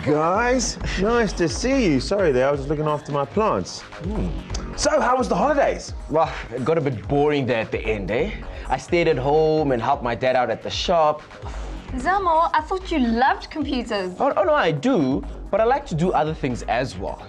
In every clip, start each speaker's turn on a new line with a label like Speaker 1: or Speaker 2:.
Speaker 1: guys. Nice to see you. Sorry there, I was just looking after my plants. So, how was the holidays?
Speaker 2: Well, it got a bit boring there at the end, eh? I stayed at home and helped my dad out at the shop.
Speaker 3: Zamo, I thought you loved computers.
Speaker 2: Oh, no, I do, but I like to do other things as well.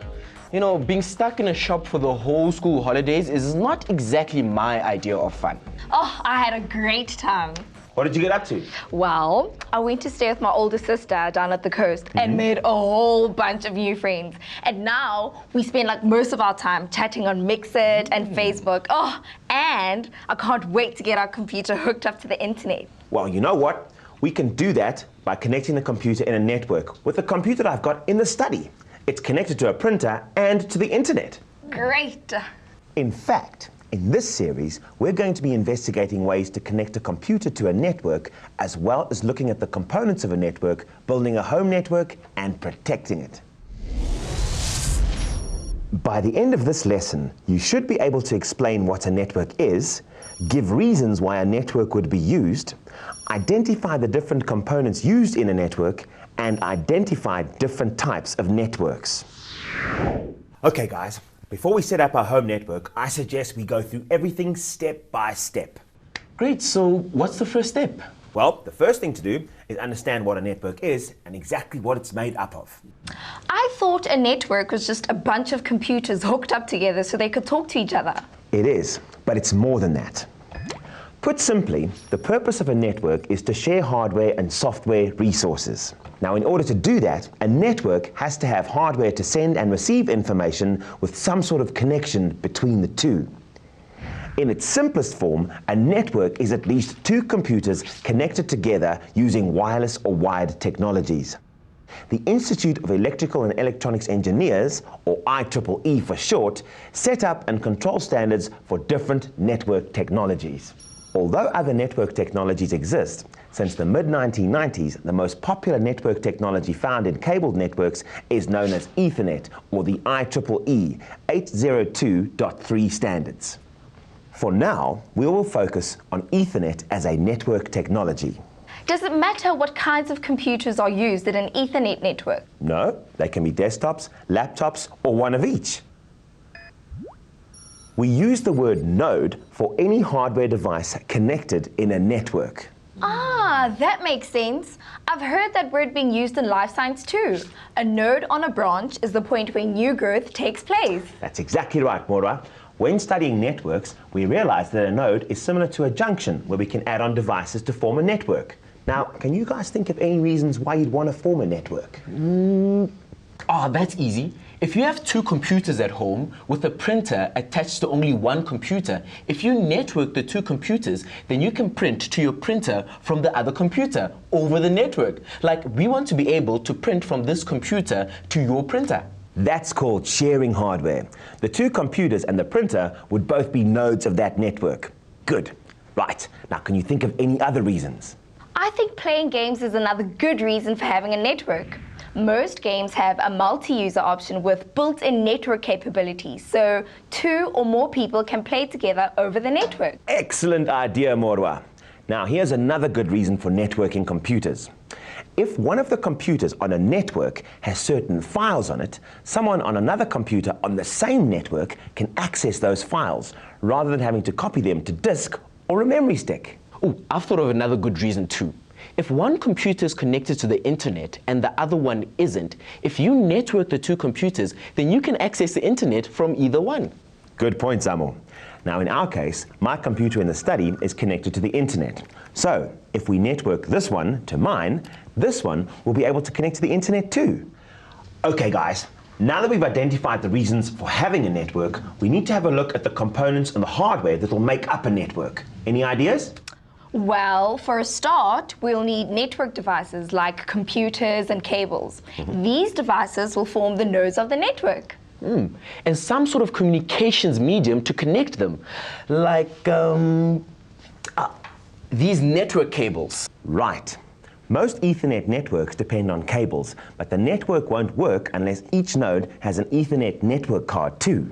Speaker 2: You know, being stuck in a shop for the whole school holidays is not exactly my idea of fun.
Speaker 3: Oh, I had a great time.
Speaker 1: What did you get up to?
Speaker 3: Well, I went to stay with my older sister down at the coast and made a whole bunch of new friends. And now we spend like most of our time chatting on Mixit and Facebook. Oh, and I can't wait to get our computer hooked up to the internet.
Speaker 1: Well, you know what? We can do that by connecting the computer in a network with the computer that I've got in the study. It's connected to a printer and to the internet.
Speaker 3: Great.
Speaker 1: In fact, in this series, we're going to be investigating ways to connect a computer to a network, as well as looking at the components of a network, building a home network, and protecting it. By the end of this lesson, you should be able to explain what a network is, give reasons why a network would be used, identify the different components used in a network, and identify different types of networks. Okay, guys. Before we set up our home network, I suggest we go through everything step by step.
Speaker 2: Great, so what's the first step?
Speaker 1: Well, the first thing to do is understand what a network is and exactly what it's made up of.
Speaker 3: I thought a network was just a bunch of computers hooked up together so they could talk to each other.
Speaker 1: It is, but it's more than that. Put simply, the purpose of a network is to share hardware and software resources. Now, in order to do that, a network has to have hardware to send and receive information with some sort of connection between the two. In its simplest form, a network is at least two computers connected together using wireless or wired technologies. The Institute of Electrical and Electronics Engineers, or IEEE for short, set up and control standards for different network technologies. Although other network technologies exist, since the mid-1990s, the most popular network technology found in cabled networks is known as Ethernet, or the IEEE 802.3 standards. For now, we will focus on Ethernet as a network technology.
Speaker 3: Does it matter what kinds of computers are used in an Ethernet network?
Speaker 1: No, they can be desktops, laptops, or one of each. We use the word node for any hardware device connected in a network.
Speaker 3: Ah, that makes sense. I've heard that word being used in life science too. A node on a branch is the point where new growth takes place.
Speaker 1: That's exactly right, Maura. When studying networks, we realize that a node is similar to a junction where we can add on devices to form a network. Now, can you guys think of any reasons why you'd want to form a network?
Speaker 2: Oh, that's easy. If you have two computers at home with a printer attached to only one computer, if you network the two computers, then you can print to your printer from the other computer over the network. Like, we want to be able to print from this computer to your printer.
Speaker 1: That's called sharing hardware. The two computers and the printer would both be nodes of that network. Good. Right. Now, can you think of any other reasons?
Speaker 3: I think playing games is another good reason for having a network. Most games have a multi-user option with built-in network capabilities, so two or more people can play together over the network.
Speaker 1: Excellent idea, Morwa. Now, here's another good reason for networking computers. If one of the computers on a network has certain files on it, someone on another computer on the same network can access those files, rather than having to copy them to disk or a memory stick.
Speaker 2: Oh, I've thought of another good reason too. If one computer is connected to the internet and the other one isn't, if you network the two computers, then you can access the internet from either one.
Speaker 1: Good point, Zamo. Now, in our case, my computer in the study is connected to the internet. So, if we network this one to mine, this one will be able to connect to the internet too. Okay, guys, now that we've identified the reasons for having a network, we need to have a look at the components and the hardware that will make up a network. Any ideas?
Speaker 3: Well, for a start, we'll need network devices like computers and cables. These devices will form the nodes of the network.
Speaker 2: And some sort of communications medium to connect them, like these network cables.
Speaker 1: Right. Most Ethernet networks depend on cables, but the network won't work unless each node has an Ethernet network card too.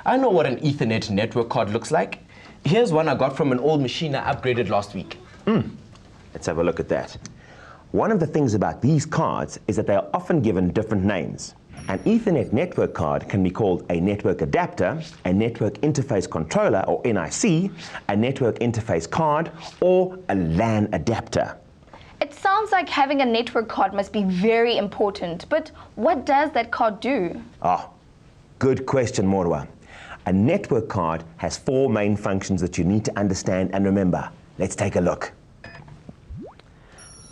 Speaker 2: I know what an Ethernet network card looks like. Here's one I got from an old machine I upgraded last week.
Speaker 1: Let's have a look at that. One of the things about these cards is that they are often given different names. An Ethernet network card can be called a network adapter, a network interface controller or NIC, a network interface card, or a LAN adapter.
Speaker 3: It sounds like having a network card must be very important, but what does that card do?
Speaker 1: Good question, Morwa. A network card has 4 main functions that you need to understand and remember. Let's take a look.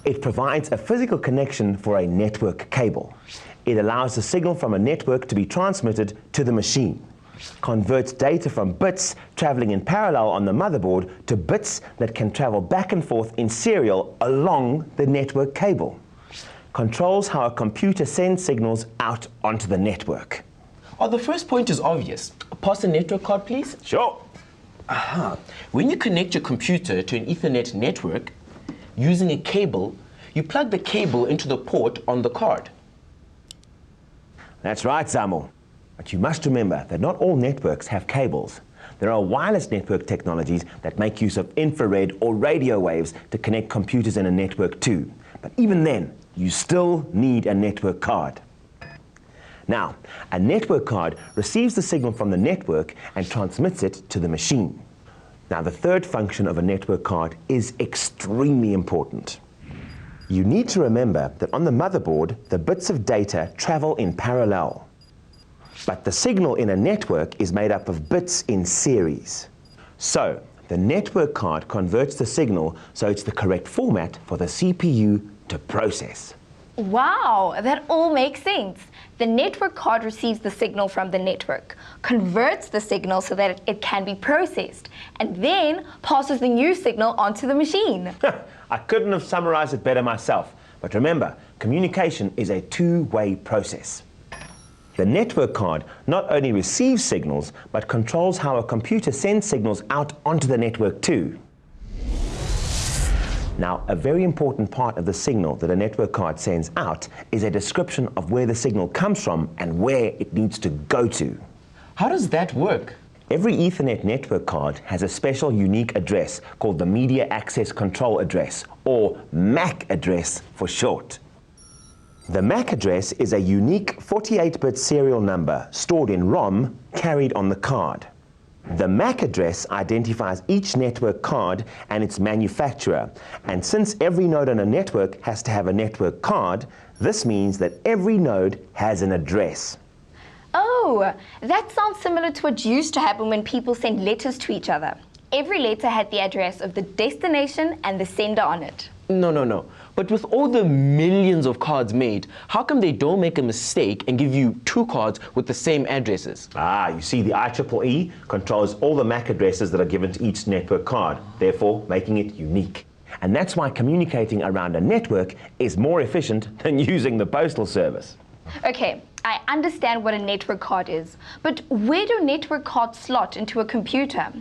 Speaker 1: It provides a physical connection for a network cable. It allows the signal from a network to be transmitted to the machine, converts data from bits traveling in parallel on the motherboard to bits that can travel back and forth in serial along the network cable, controls how a computer sends signals out onto the network.
Speaker 2: The first point is obvious. Pass the network card, please.
Speaker 1: Sure.
Speaker 2: When you connect your computer to an Ethernet network using a cable, you plug the cable into the port on the card.
Speaker 1: That's right, Zamo. But you must remember that not all networks have cables. There are wireless network technologies that make use of infrared or radio waves to connect computers in a network too. But even then, you still need a network card. Now, a network card receives the signal from the network and transmits it to the machine. Now, the third function of a network card is extremely important. You need to remember that on the motherboard, the bits of data travel in parallel. But the signal in a network is made up of bits in series. So, the network card converts the signal so it's the correct format for the CPU to process.
Speaker 3: Wow, that all makes sense. The network card receives the signal from the network, converts the signal so that it can be processed, and then passes the new signal onto the machine.
Speaker 1: I couldn't have summarized it better myself. But remember, communication is a two-way process. The network card not only receives signals, but controls how a computer sends signals out onto the network too. Now, a very important part of the signal that a network card sends out is a description of where the signal comes from and where it needs to go to.
Speaker 2: How does that work?
Speaker 1: Every Ethernet network card has a special unique address called the Media Access Control Address, or MAC address for short. The MAC address is a unique 48-bit serial number stored in ROM carried on the card. The MAC address identifies each network card and its manufacturer, and since every node on a network has to have a network card, this means that every node has an address.
Speaker 3: Oh, that sounds similar to what used to happen when people sent letters to each other. Every letter had the address of the destination and the sender on it.
Speaker 2: No. But with all the millions of cards made, how come they don't make a mistake and give you 2 cards with the same addresses?
Speaker 1: You see, the IEEE controls all the MAC addresses that are given to each network card, therefore making it unique. And that's why communicating around a network is more efficient than using the postal service.
Speaker 3: Okay, I understand what a network card is, but where do network cards slot into a computer?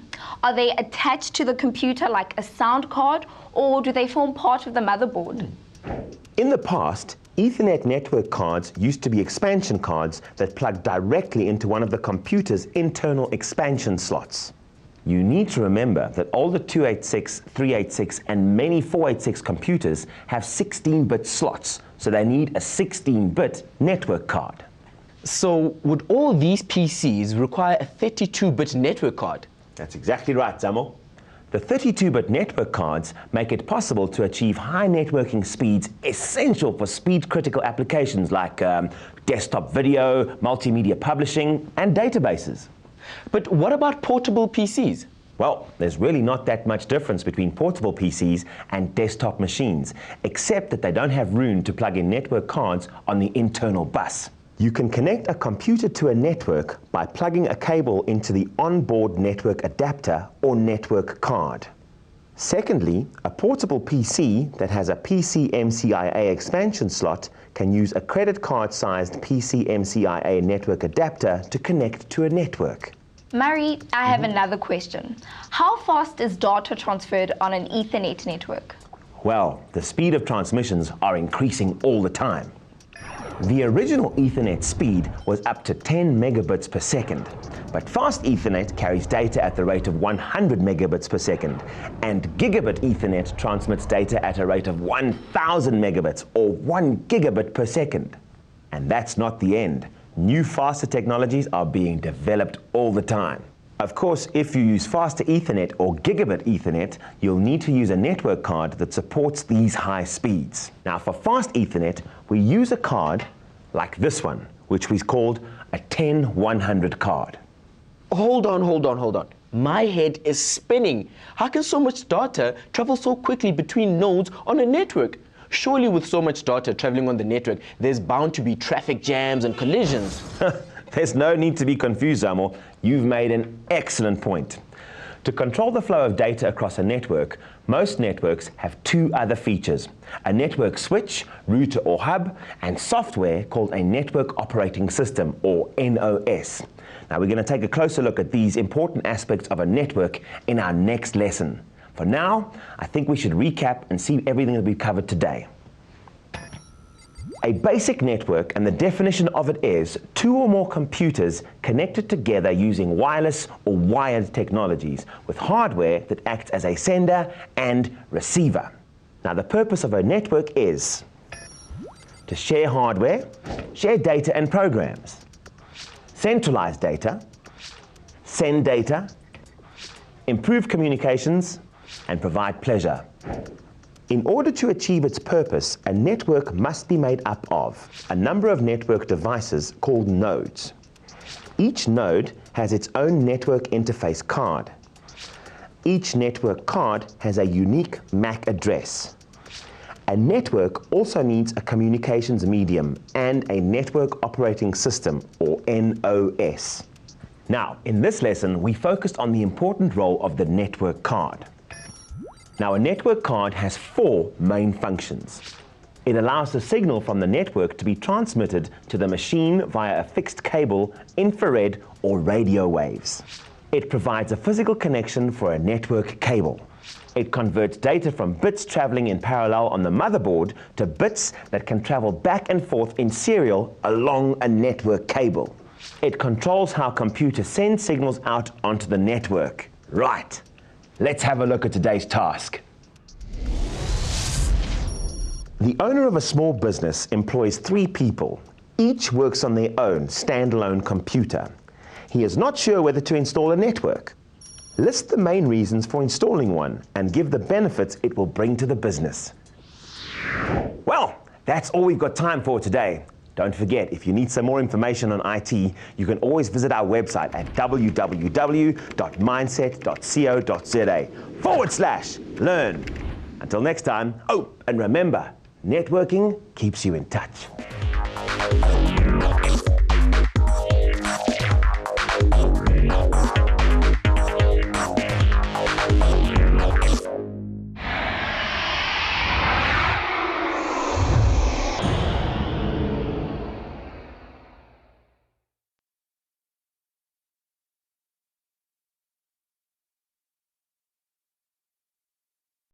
Speaker 3: Are they attached to the computer like a sound card, or do they form part of the motherboard?
Speaker 1: In the past, Ethernet network cards used to be expansion cards that plug directly into one of the computer's internal expansion slots. You need to remember that all the 286, 386, and many 486 computers have 16-bit slots, so they need a 16-bit network card.
Speaker 2: So would all these PCs require a 32-bit network card?
Speaker 1: That's exactly right, Zamo. The 32-bit network cards make it possible to achieve high networking speeds essential for speed-critical applications like desktop video, multimedia publishing, and databases.
Speaker 2: But what about portable PCs?
Speaker 1: Well, there's really not that much difference between portable PCs and desktop machines, except that they don't have room to plug in network cards on the internal bus. You can connect a computer to a network by plugging a cable into the onboard network adapter or network card. Secondly, a portable PC that has a PCMCIA expansion slot can use a credit card-sized PCMCIA network adapter to connect to a network.
Speaker 3: Murray, I have another question. How fast is data transferred on an Ethernet network?
Speaker 1: Well, the speed of transmissions are increasing all the time. The original Ethernet speed was up to 10 megabits per second, but fast Ethernet carries data at the rate of 100 megabits per second, and gigabit Ethernet transmits data at a rate of 1,000 megabits or 1 gigabit per second. And that's not the end. New faster technologies are being developed all the time. Of course, if you use faster Ethernet or gigabit Ethernet, you'll need to use a network card that supports these high speeds. Now, for fast Ethernet, we use a card like this one, which we've called a 10100 card.
Speaker 2: Hold on. My head is spinning. How can so much data travel so quickly between nodes on a network? Surely with so much data traveling on the network, there's bound to be traffic jams and collisions.
Speaker 1: There's no need to be confused, Zamo. You've made an excellent point. To control the flow of data across a network, most networks have two other features: a network switch, router or hub, and software called a network operating system, or NOS. Now we're going to take a closer look at these important aspects of a network in our next lesson. For now, I think we should recap and see everything that we've covered today. A basic network, and the definition of it is two or more computers connected together using wireless or wired technologies with hardware that acts as a sender and receiver. Now, the purpose of a network is to share hardware, share data and programs, centralize data, send data, improve communications, and provide pleasure. In order to achieve its purpose, a network must be made up of a number of network devices called nodes. Each node has its own network interface card. Each network card has a unique MAC address. A network also needs a communications medium and a network operating system, or NOS. Now, in this lesson, we focused on the important role of the network card. Now, a network card has four main functions. It allows the signal from the network to be transmitted to the machine via a fixed cable, infrared, or radio waves. It provides a physical connection for a network cable. It converts data from bits traveling in parallel on the motherboard to bits that can travel back and forth in serial along a network cable. It controls how computers send signals out onto the network. Right. Let's have a look at today's task. The owner of a small business employs 3 people. Each works on their own standalone computer. He is not sure whether to install a network. List the main reasons for installing one and give the benefits it will bring to the business. Well, that's all we've got time for today. Don't forget, if you need some more information on IT, you can always visit our website at www.mindset.co.za/learn. Until next time, and remember, networking keeps you in touch.